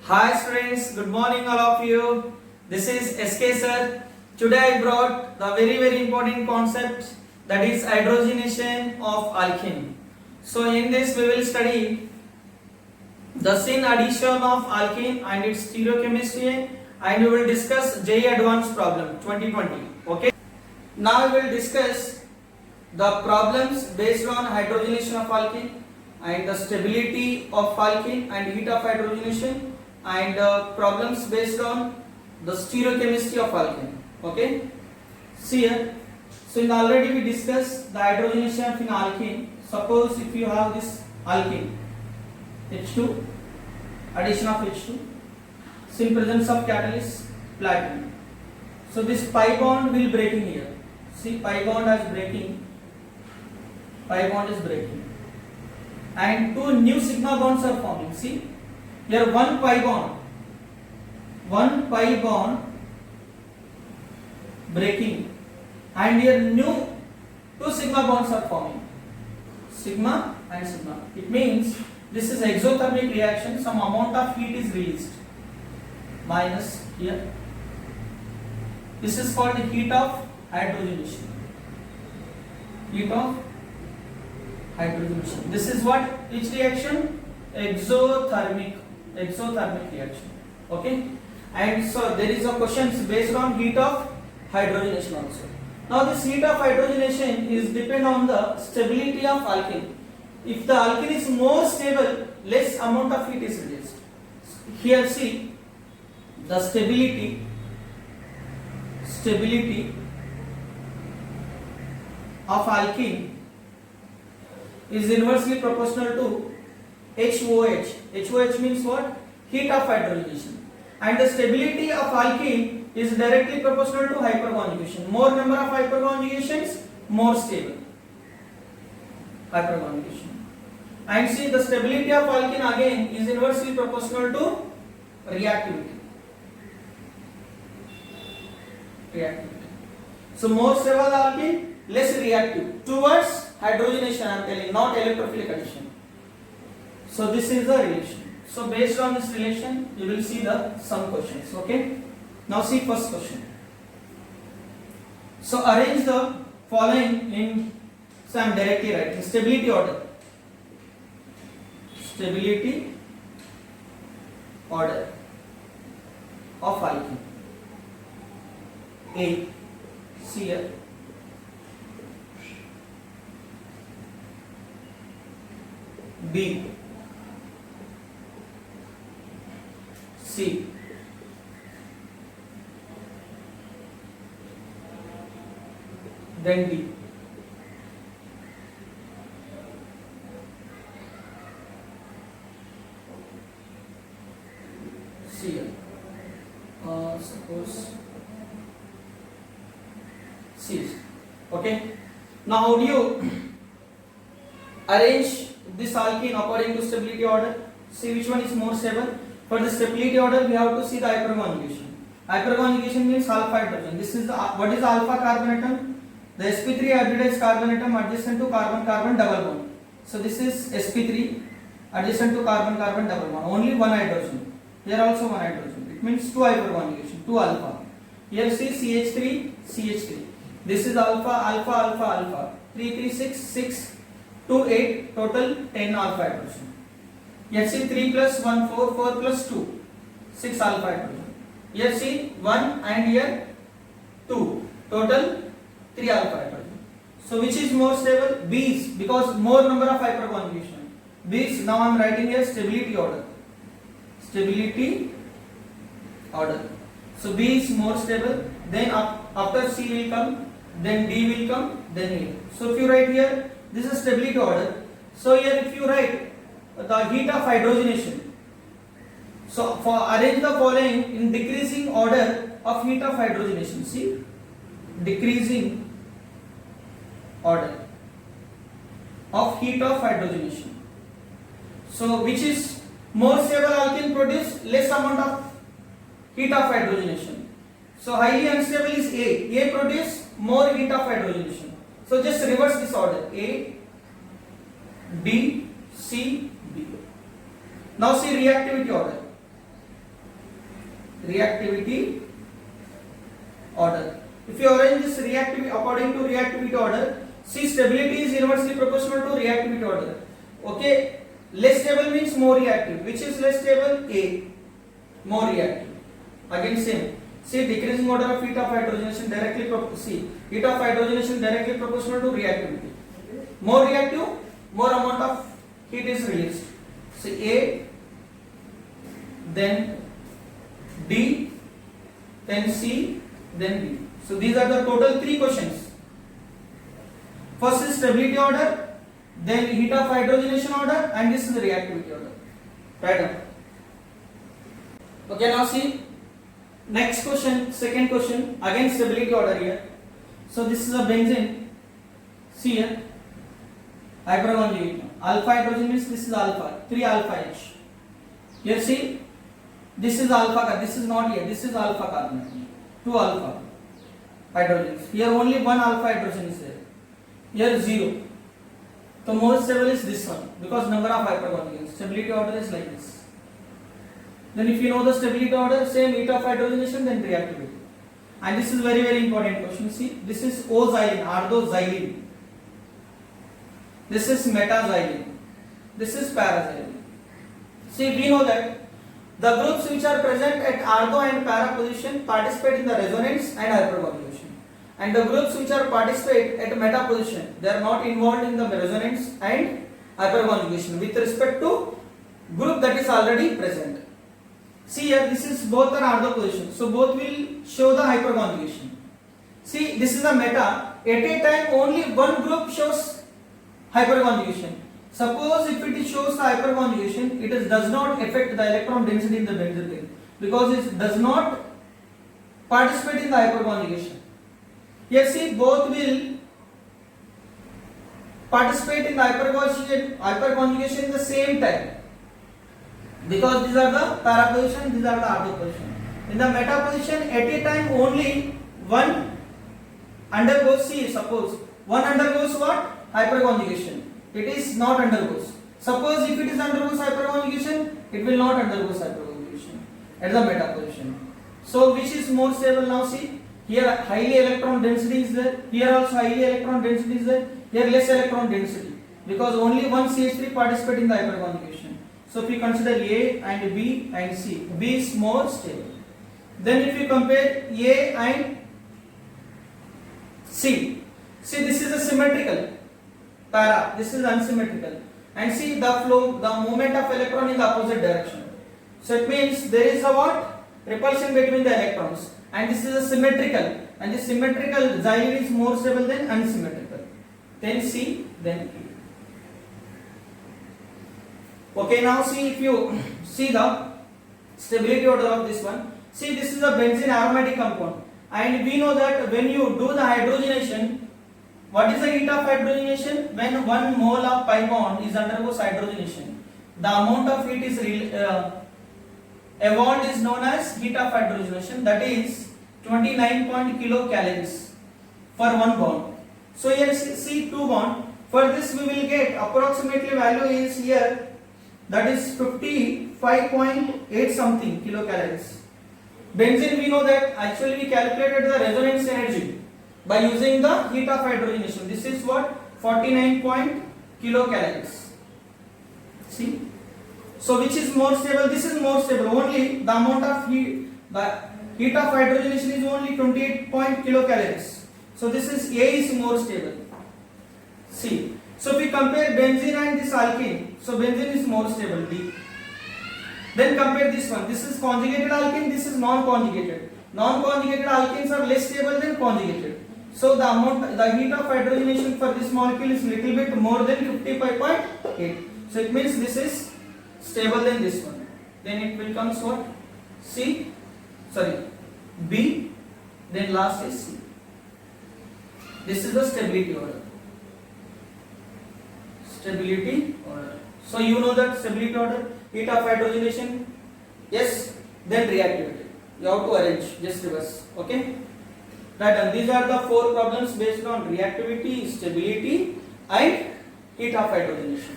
Hi students, good morning all of you. This is SK sir. Today I brought the very important concept, that is hydrogenation of alkene. So in this we will study the syn addition of alkene and its stereochemistry, and we will discuss JEE Advanced problem 2020. Okay. Now we will discuss the problems based on hydrogenation of alkene and the stability of alkene and heat of hydrogenation, and problems based on the stereochemistry of alkene. Okay, see here. So in already we discussed the hydrogenation of an alkene. Suppose if you have this alkene H2, addition of H2, so in presence of catalyst platinum. So this pi bond will breaking here. See, pi bond is breaking, and two new sigma bonds are forming. See here, one pi bond breaking, and here new two sigma bonds are forming, sigma and sigma. It means this is exothermic reaction, some amount of heat is released, minus here. This is called the heat of hydrogenation. This is what, which reaction? Exothermic reaction. Okay, and so there is a question based on heat of hydrogenation also. Now this heat of hydrogenation is depend on the stability of alkene. If the alkene is more stable, less amount of heat is released. Here see, the stability of alkene is inversely proportional to HOH. HOH means what? Heat of hydrogenation. And the stability of alkene is directly proportional to hyperconjugation. More number of hyperconjugations, more stable hyperconjugation. And see, the stability of alkene again is inversely proportional to reactivity. So more stable alkene, less reactive towards hydrogenation. I am telling, not electrophilic addition. So this is the relation. So based on this relation, you will see the some questions. Okay. Now see first question. So arrange the following in. So I am directly writing stability order. Stability order of alkene. A. See here. B. C. Then D. C here. Suppose C. Okay. Now how do you arrange this alkene according to stability order? See which one is more stable. For the stability order, we have to see the hyperconjugation. Hyperconjugation means alpha hydrogen. This is the, what is alpha carbon atom? The sp3 hybridized carbon atom adjacent to carbon-carbon double bond. So this is sp3 adjacent to carbon-carbon double bond. Only one hydrogen. Here also one hydrogen. It means two hyperconjugation, two alpha. Here see CH3. This is alpha. 3, 3, 6, 6, 2, 8. Total 10 alpha hydrogen. Here see 3 plus 1, 4, 4 plus 2, 6 alpha hydrogen. Here see 1 and here 2, total 3 alpha hydrogen. So which is more stable? B is, because more number of hyperconjugation. B is, now I am writing here stability order. So B is more stable, then after C will come, then D will come, then A. So if you write here, this is stability order. So here if you write the heat of hydrogenation, so for arrange the following in decreasing order of heat of hydrogenation. See, decreasing order of heat of hydrogenation. So which is more stable alkene produce less amount of heat of hydrogenation. So highly unstable is A. A produce more heat of hydrogenation. So just reverse this order. A, B, C, B. Now see reactivity order. reactivity order. If you arrange this reactivity according to reactivity order, see stability is inversely proportional to reactivity order. Okay, less stable means more reactive. Which is less stable? A, more reactive. Again same. See, decreasing order of heat of hydrogenation directly heat of hydrogenation directly proportional to reactivity. More reactive, more amount of heat is released. See, A, then D, then C, then B. So these are the total 3 questions. First is stability order, then heat of hydrogenation order, and this is the reactivity order. Right down. Okay, now see next question, second question, again stability order here. So this is a benzene. See here, hyperconjugate. Alpha hydrogen means this is alpha, 3 alpha H. Here see, this is alpha carbon. This is not here. This is alpha carbon. 2 alpha hydrogens. Here only 1 alpha hydrogen is there. Here 0. So most stable is this one because number of hyperconjugates. Stability order is like this. Then if you know the stability order, same heat of hydrogenation, then reactivity. And this is very important question. See, this is O-xylene, ardoxylene. This is metaxylene. This is paraxylene. See, we know that the groups which are present at ardo and para position participate in the resonance and hyperconjugation. And the groups which are participate at meta position, they are not involved in the resonance and hyperconjugation with respect to group that is already present. See here, this is both are ardo position, so both will show the hyperconjugation. See, this is a meta. At a time, only one group shows hyperconjugation. Suppose if it shows the hyperconjugation, it does not affect the electron density in the benzene ring because it does not participate in the hyperconjugation. Here see, both will participate in the hyperconjugation in the same time because these are the para position, these are the ardo position. In the meta position, at a time only one undergoes, see, suppose one undergoes what? Hyperconjugation. It is not undergoes. Suppose if it is undergoes hyperconjugation, it will not undergoes hyperconjugation at the meta position. So which is more stable now? See, here highly electron density is there, here also highly electron density is there, here less electron density because only one CH3 participate in the hyperconjugation. So if we consider A and B and C, B is more stable. Then if you compare A and C, see this is a symmetrical para, this is unsymmetrical, and see the flow, the movement of electron in the opposite direction. So it means there is a what? Repulsion between the electrons, and this is a symmetrical, and this symmetrical xylene is more stable than unsymmetrical. Then C, then E. Okay, now see, if you see the stability order of this one, see this is a benzene aromatic compound, and we know that when you do the hydrogenation, what is the heat of hydrogenation? When 1 mole of pi bond is undergoes hydrogenation, the amount of heat is evolved is known as heat of hydrogenation, that is 29 kilocalories for 1 bond. So here see 2 bond. For this we will get approximately value is here, that is 55.8 something kilocalories. Benzene we know that actually we calculated the resonance energy by using the heat of hydrogenation. This is what? 49 kilocalories. See? So which is more stable? This is more stable. Only the amount of heat, the heat of hydrogenation is only 28 kilocalories. So this is A is more stable. See? So if we compare benzene and this alkene, so benzene is more stable, D. Then compare this one. This is conjugated alkene, this is non-conjugated. Non-conjugated alkenes are less stable than conjugated. So the amount, the heat of hydrogenation for this molecule is little bit more than 55.8. So it means this is stable than this one. Then it will comes what? B. Then last is C. This is the stability order. Stability order. So you know that stability order, heat of hydrogenation, yes, then reactivity. You have to arrange, just reverse. Okay. Right, and these are the 4 problems based on reactivity, stability, and heat of hydrogenation.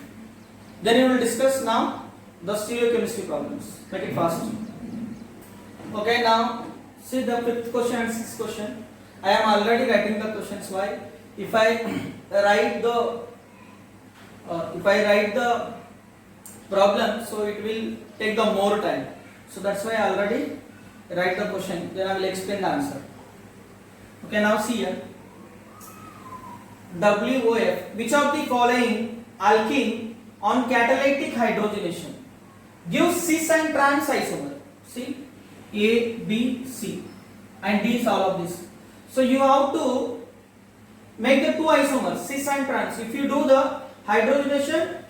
Then we will discuss now the stereochemistry problems. Make it fast. Okay, now see the fifth question and sixth question. I am already writing the questions. Why? If I write the problem, so it will take the more time. So that's why I already write the question. Then I will explain the answer. Okay, now see here. WOF. Which of the following alkene on catalytic hydrogenation gives cis and trans isomer? See, A, B, C, and D is all of this. So you have to make the two isomers, cis and trans. If you do the hydrogenation,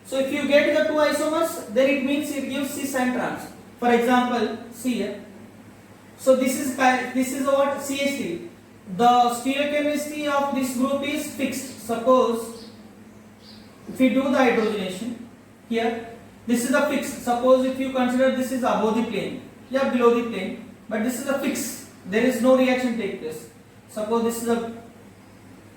so if you get the two isomers, then it means it gives cis and trans. For example, see here. So this is what CH3. The stereochemistry of this group is fixed. Suppose if you do the hydrogenation here, this is a fixed. Suppose if you consider this is above the plane, yeah, below the plane, but this is a fixed. There is no reaction take place. Suppose this is a,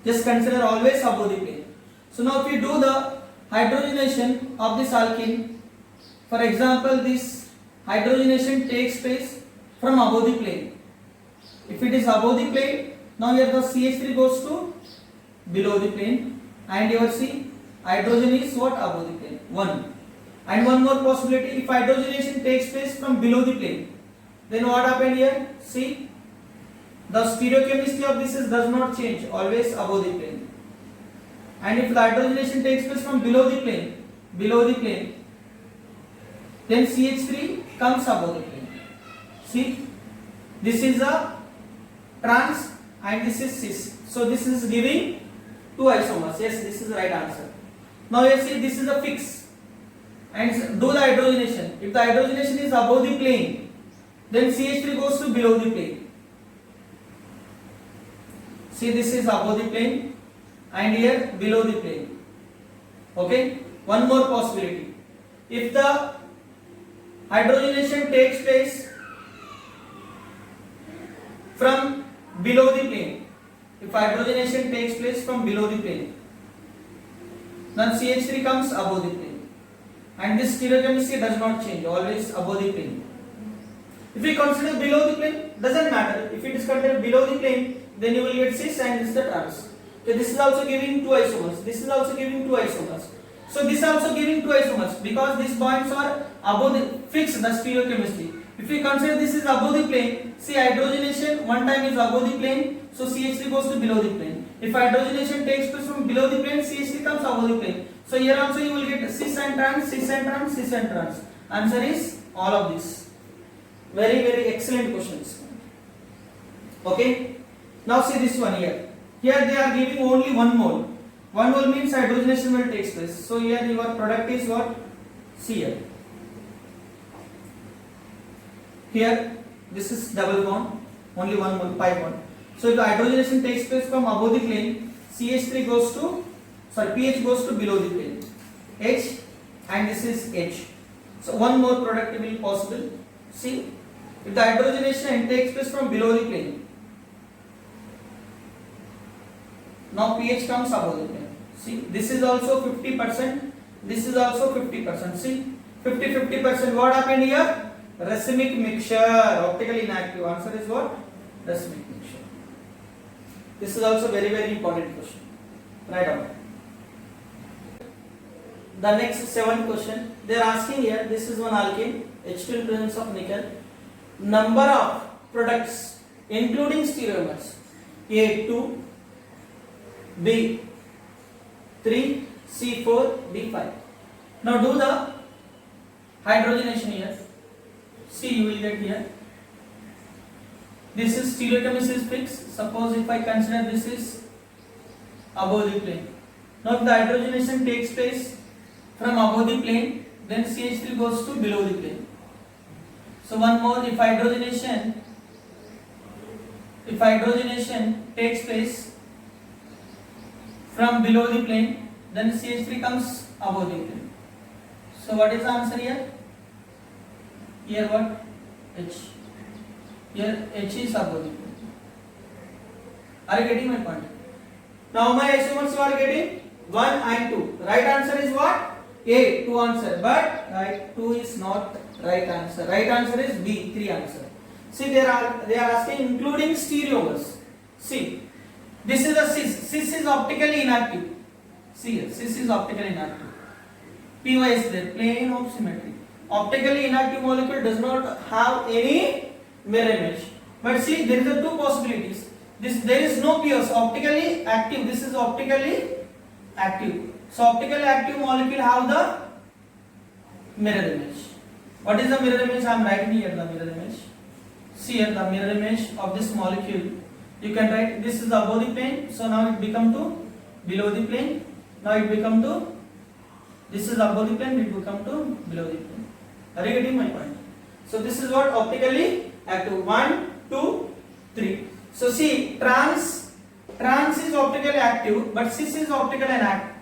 just consider always above the plane. So now if you do the hydrogenation of this alkene, for example, this hydrogenation takes place from above the plane. If it is above the plane, now here the CH3 goes to below the plane, and your C hydrogen is what? Above the plane. 1. And one more possibility, if hydrogenation takes place from below the plane, then what happened here? See, the stereochemistry of this does not change, always above the plane. And if the hydrogenation takes place from below the plane, then CH3 comes above the plane. See, this is a trans and this is cis. So this is giving two isomers. Yes, this is the right answer. Now you see, this is a fix. And do the hydrogenation. If the hydrogenation is above the plane, then CH3 goes to below the plane. See, this is above the plane and here below the plane. Okay. One more possibility. If the hydrogenation takes place from below the plane, then CH3 comes above the plane. And this stereochemistry does not change, always above the plane. If we consider below the plane, doesn't matter. If it is considered below the plane, then you will get cis and this is the trans. Okay, this is also giving two isomers. This is also giving two isomers. So this is also giving two isomers because these bonds are above the fixed the stereochemistry. If we consider this is above the plane, see hydrogenation one time is above the plane, so CH3 goes to below the plane. If hydrogenation takes place from below the plane, CH3 comes above the plane. So here also you will get cis and trans, cis and trans, cis and trans. Answer is all of this. Very, very excellent questions. Okay. Now see this one here. Here they are giving only 1 mole. 1 mole means hydrogenation will take place. So here your product is what? Cl. Here this is double bond, only 1 mole, pi bond. So if the hydrogenation takes place from above the plane, CH3 goes to, pH goes to below the plane. H and this is H. So one more product will be possible. See, if the hydrogenation takes place from below the plane, now pH comes above the plane. See, this is also 50%, this is also 50%. See, 50-50%. What happened here? Racemic mixture, optically inactive. Answer is what? Racemic mixture. This is also very, very important question. Write down. The next 7th question, they are asking here, this is one alkene, H2 in presence of nickel. Number of products including stereomers, A2, B3, C4, D5. Now do the hydrogenation here. See, you will get here. This is stereochemistry is fixed. Suppose if I consider this is above the plane. Now if the hydrogenation takes place from above the plane, then CH3 goes to below the plane. So one more, if hydrogenation takes place from below the plane, then CH3 comes above the plane. So what is the answer here? Here what? H. Here H is above the plane. Are you getting my point? Now my isomers you are getting 1 and 2. Right answer is what? A, 2 answer. But right 2 is not right answer. Right answer is B, 3 answer. See, they are asking including stereomers. See, this is the cis. Cis is optically inactive. See here, cis is optically inactive. Py is there, plane of symmetry. Optically inactive molecule does not have any mirror image. But see, there is a two possibilities. There is no PS, optically active. This is optically active. So optically active molecule have the mirror image. What is the mirror image? I am writing here the mirror image. See here the mirror image of this molecule. You can write this is above the plane. So now it become to below the plane. Now it become to, this is above the plane, it become to below the plane. Are you getting my point? So this is what optically active. 1, 2, 3. So see, trans is optically active, but cis is optically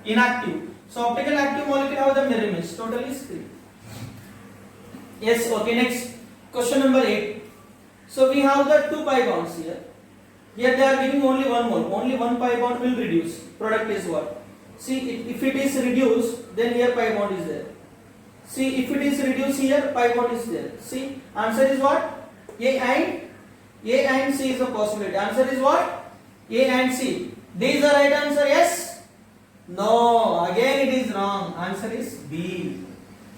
inactive. So optically active molecule have the mirror image. Total is 3. Yes. Okay. Next question number 8. So we have the 2 pi bonds here. Here they are giving only 1 mole. Only 1 pi bond will reduce. Product is what? See, if it is reduced, then here pi bond is there. See, if it is reduced here, pi bond is there. See, answer is what? A and C is a possibility. Answer is what? A and C. D is the right answer. Yes? No. Again it is wrong. Answer is B.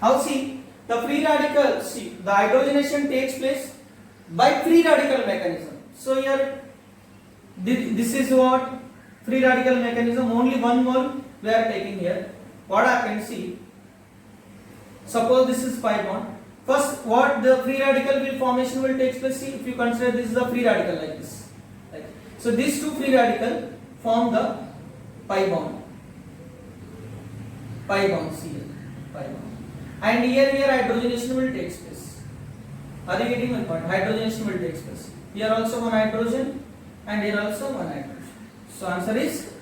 How? See, the free radical. See, the hydrogenation takes place by free radical mechanism. So here, this is what? Free radical mechanism. Only 1 mole we are taking here. What happens? See, suppose this is pi bond. First, what the free radical formation will take place? See, if you consider this is a free radical like this. Right. So these 2 free radical form the pi bond. Pi bond, see here, pi bond. And here hydrogenation will take place. Are you getting my point? Hydrogenation will take place. Here also 1 hydrogen and here also 1 hydrogen. So answer is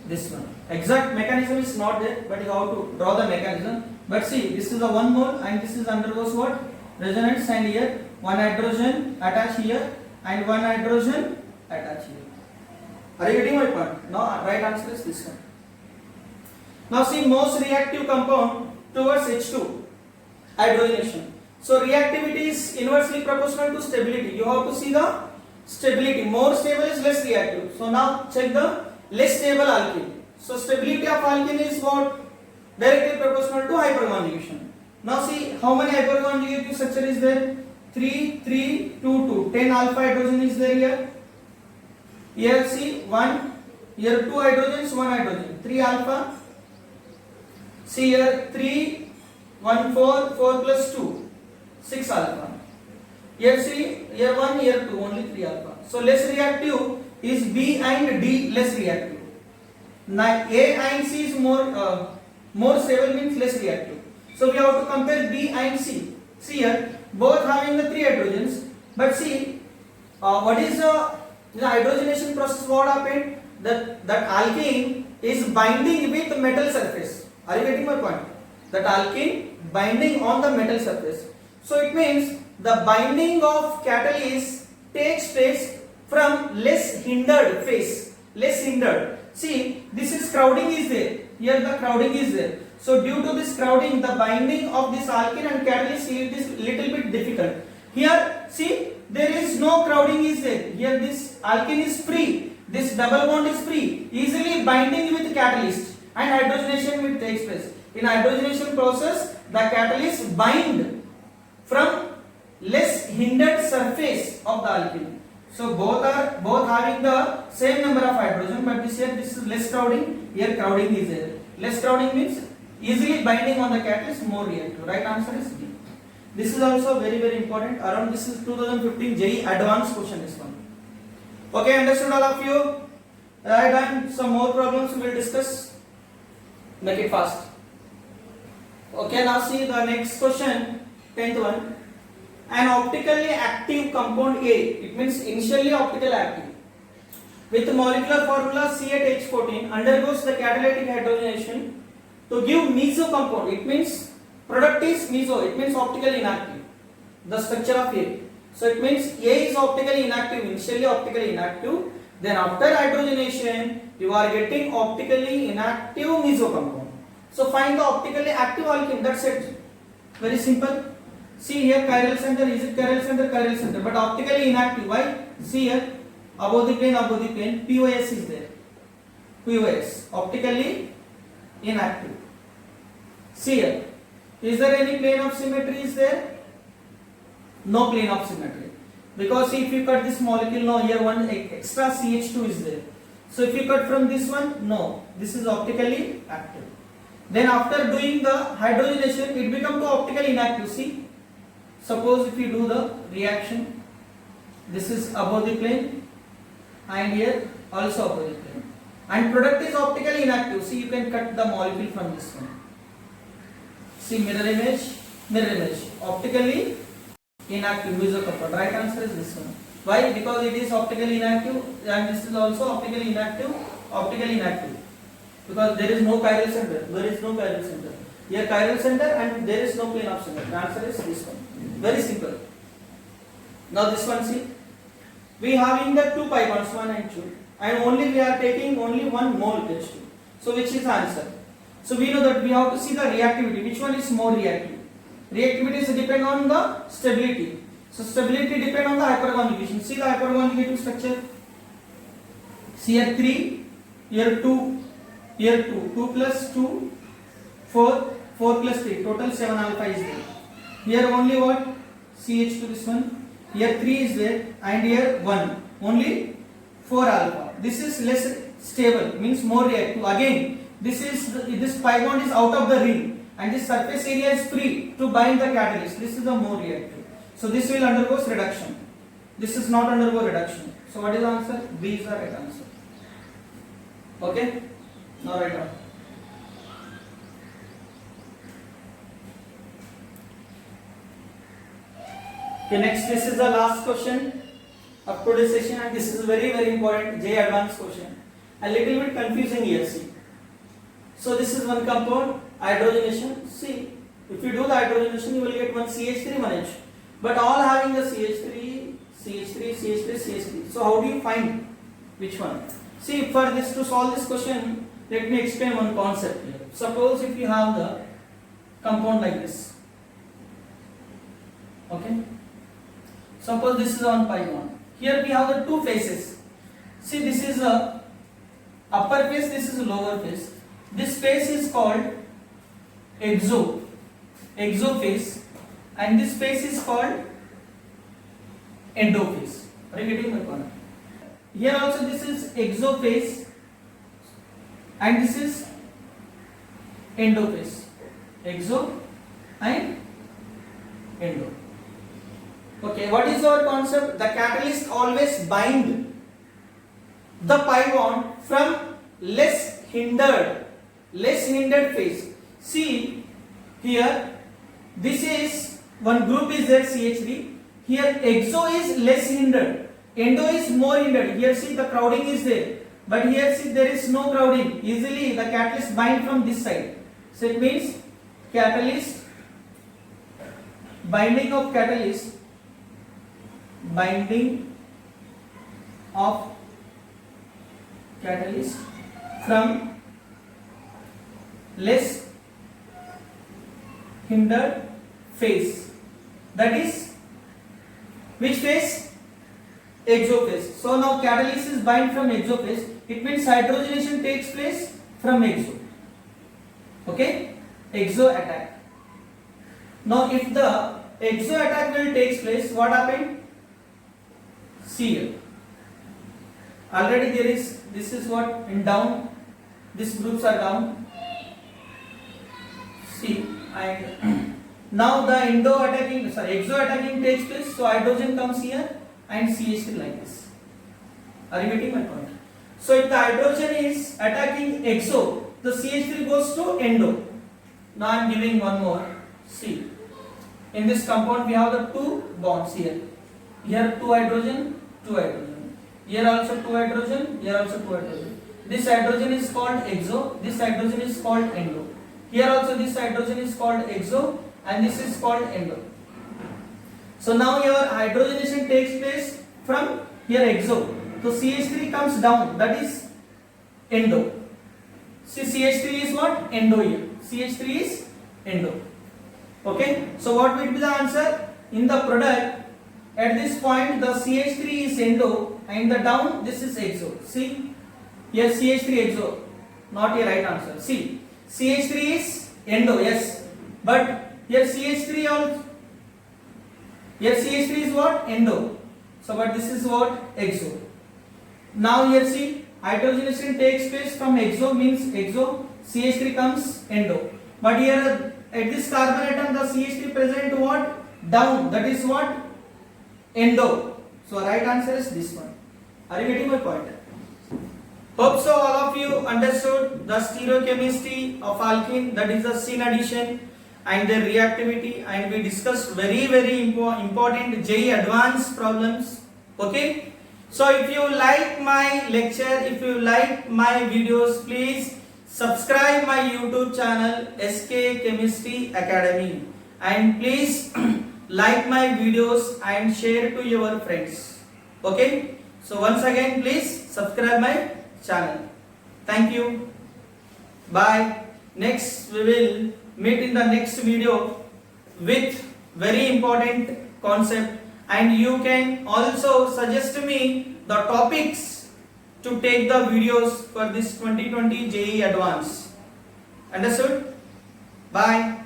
this one. Exact mechanism is not there, but you have to draw the mechanism. But see, this is a 1 mole and this is undergoes what? Resonance, and here 1 hydrogen attached here and 1 hydrogen attached here. Are you getting my point? No, right answer is this one. Now see, most reactive compound towards H2, hydrogenation. So reactivity is inversely proportional to stability. You have to see the stability. More stable is less reactive. So now check the less stable alkene. So stability of alkene is what? Directly proportional to hyperconjugation. Now see how many hyperconjugative structure is there? 3, 3, 2, 2. 10 alpha hydrogen is there here. Here see 1. Here 2 hydrogens, 1 hydrogen. 3 alpha. See here 3, 1, 4, 4 plus 2. 6 alpha. Here see, here 1, here 2. Only 3 alpha. So less reactive is B and D less reactive. Now A and C is more stable, means less reactive. So we have to compare B and C. See here, both having the 3 hydrogens, but see what is the hydrogenation process? What happened? That alkene is binding with metal surface. Are you getting my point? That alkene binding on the metal surface. So it means the binding of catalyst takes place from less hindered phase. Less hindered. See, this is crowding is there. Here the crowding is there. So due to this crowding, the binding of this alkene and catalyst it is little bit difficult. Here, see, there is no crowding is there. Here this alkene is free. This double bond is free. Easily binding with catalyst and hydrogenation will take place. In hydrogenation process, the catalyst bind from less hindered surface of the alkene. So both having the same number of hydrogen, but this is less crowding. Here crowding is there. Less crowding means easily binding on the catalyst, more reactive. Right answer is D. This is also very important. Around this is 2015 JEE advanced question, this one. Okay, understood all of you? Right, and some more problems we will discuss. Make it fast. Okay, now see the next question, 10th one. An optically active compound A, it means initially optically active, with molecular formula C8H14 undergoes the catalytic hydrogenation to give meso compound. It means product is meso, it means optically inactive. The structure of A. So it means A is optically inactive, initially optically inactive. Then after hydrogenation, you are getting optically inactive meso compound. So find the optically active alkene. That's it. Very simple. See here chiral center, is it chiral center? Chiral center, but optically inactive. Why? See here, above the plane, POS is there. POS, optically inactive. See here, is there any plane of symmetry is there? No plane of symmetry. Because see, if you cut this molecule, no, here one extra CH2 is there. So if you cut from this one, no, this is optically active. Then after doing the hydrogenation, it becomes to optically inactive. See, suppose if you do the reaction, this is above the plane and here also above the plane, and product is optically inactive. See, you can cut the molecule from this one. See, mirror image, optically inactive compound. Right answer is this one. Why? Because it is optically inactive and this is also optically inactive. Because there is no chiral center. Here chiral center and there is no plane of symmetry. The answer is this one. Very simple. Now this one, see, we having the two pi bonds 1 and 2, and only we are taking only 1 mole H2. So which is the answer? So we know that we have to see the reactivity. Which one is more reactive? Reactivity is depend on the stability. So stability depend on the hyperconjugation. See the hyperconjugative structure. See here 3, here 2, here 2, 2 plus 2, 4, 4 plus 3, total 7 alpha is there. Here only what? CH2 this one. Here 3 is there and here 1. Only 4 alpha. This is less stable, means more reactive. Again, this pi bond is out of the ring and this surface area is free to bind the catalyst. This is the more reactive. So this will undergo reduction. This is not undergo reduction. So what is the answer? B is the right answer. Okay? Now write down. Okay, next, this is the last question of today's session and this is very important J advanced question. A little bit confusing here, see. So this is one compound, hydrogenation. See, if you do the hydrogenation, you will get one CH3, one H. But all having the CH3, CH3, CH3, CH3. So how do you find which one? See, for this, to solve this question, let me explain one concept here. Suppose if you have the compound like this. Okay? Suppose this is on pi bond. Here we have the two faces. See, this is a upper face, this is a lower face. This face is called exophase, and this face is called endophase. Are you getting my point? Here also this is exophase and this is endophase. Exo and endo. Okay, what is our concept? The catalyst always bind the pi bond from less hindered phase. See here, this is one group is there CH3. Here exo is less hindered, endo is more hindered. Here see the crowding is there, but here see there is no crowding. Easily the catalyst bind from this side. So it means catalyst, binding of catalyst from less hindered phase. That is which phase? Exophase. So now catalyst is bind from exophase. It means hydrogenation takes place from exo. Okay? Exo attack. Now if the exo attack will takes place, what happened? See here. Already there is, this is what in down, these groups are down. See, and now the exo attacking takes place, so hydrogen comes here and CH3 like this. Are you getting my point? So if the hydrogen is attacking exo, the CH3 goes to endo. Now I am giving one more. See, in this compound we have the two bonds here. Here two hydrogen, two hydrogen. Here also two hydrogen, here also two hydrogen. This hydrogen is called exo, this hydrogen is called endo. Here also this hydrogen is called exo and this is called endo. So now your hydrogenation takes place from here exo. So CH3 comes down, that is endo. See, CH3 is what? Endo here. CH3 is endo. Okay, so what will be the answer? In the product, at this point the CH3 is endo and the down this is exo. See, here CH3 exo, not a right answer. See, CH3 is endo, yes, but here CH3 also, here CH3 is what? Endo. So but this is what? Exo. Now here see, hydrogenation takes place from exo, means exo, CH3 comes endo. But here at this carbon atom the CH3 present what? Down, that is what? Endo. So right answer is this one. Are you getting my point? Hope so all of you understood the stereochemistry of alkene, that is the syn addition and their reactivity, and we discussed very important JEE advanced problems. Okay, so if you like my lecture, if you like my videos, please subscribe my YouTube channel SK Chemistry Academy, and please like my videos and share to your friends. Okay, so once again please subscribe my channel. Thank you. Bye. Next we will meet in the next video with very important concept, and you can also suggest me the topics to take the videos for this 2020 JEE Advanced. Understood? Bye.